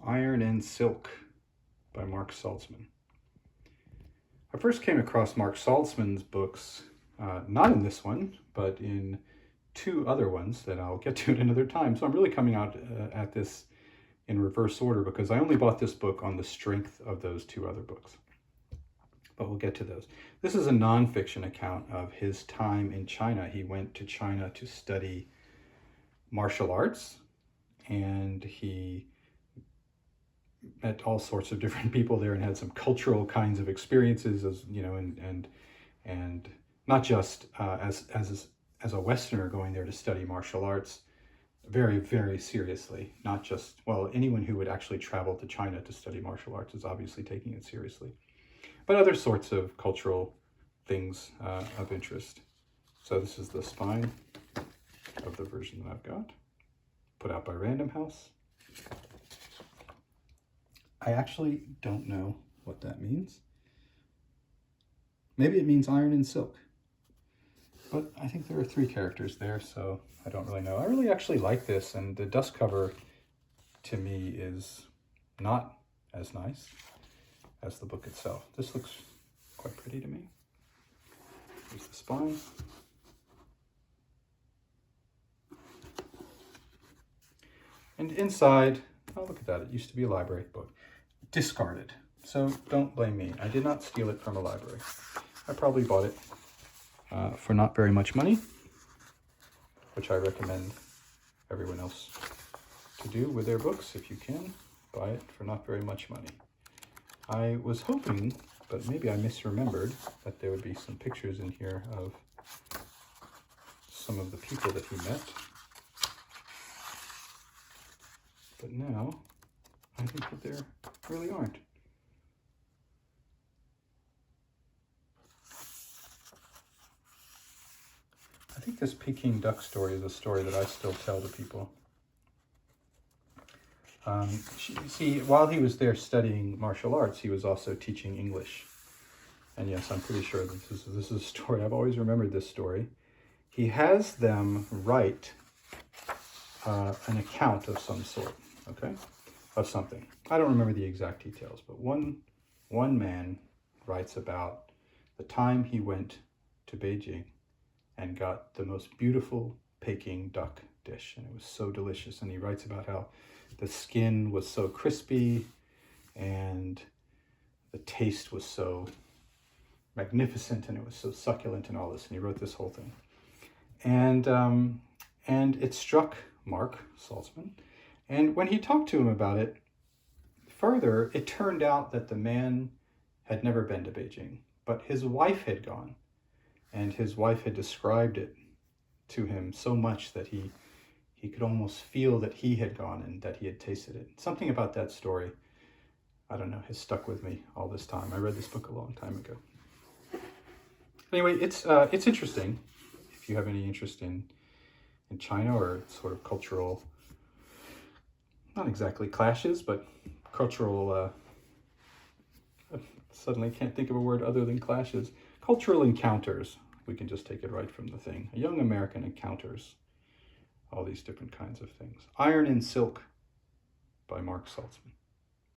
Iron and Silk by Mark Salzman. I first came across Mark Salzman's books, not in this one, but in two other ones that I'll get to at another time. So I'm really coming out at this in reverse order because I only bought this book on the strength of those two other books. But we'll get to those. This is a nonfiction account of his time in China. He went to China to study martial arts, and he met all sorts of different people there and had some cultural kinds of experiences, as you know, and not just as a Westerner going there to study martial arts very, very seriously. Not just, well, anyone who would actually travel to China to study martial arts is obviously taking it seriously, but other sorts of cultural things of interest. So this is the spine of the version that I've got, put out by Random House. I actually don't know what that means. Maybe it means iron and silk, but I think there are 3 characters there, so I don't really know. I really actually like this, and the dust cover to me is not as nice as the book itself. This looks quite pretty to me. Here's the spine. And inside, oh, look at that. It used to be a library book. Discarded. So don't blame me. I did not steal it from a library. I probably bought it for not very much money, which I recommend everyone else to do with their books. If you can, buy it for not very much money. I was hoping, but maybe I misremembered, that there would be some pictures in here of some of the people that he met. But now, I think that there really aren't. I think this Peking duck story is a story that I still tell to people. See, while he was there studying martial arts, he was also teaching English. And yes, I'm pretty sure that this is a story. I've always remembered this story. He has them write an account of some sort, okay, of something. I don't remember the exact details, but one man writes about the time he went to Beijing and got the most beautiful Peking duck dish, and it was so delicious. And he writes about how the skin was so crispy and the taste was so magnificent and it was so succulent and all this. And he wrote this whole thing. And it struck Mark Salzman. And when he talked to him about it further, it turned out that the man had never been to Beijing, but his wife had gone. And his wife had described it to him so much that he could almost feel that he had gone and that he had tasted it. Something about that story, I don't know, has stuck with me all this time. I read this book a long time ago. Anyway, it's interesting. If you have any interest in China or sort of cultural, not exactly clashes, but cultural, suddenly can't think of a word other than clashes. Cultural encounters. We can just take it right from the thing. A young American encounters all these different kinds of things. Iron and Silk by Mark Salzman.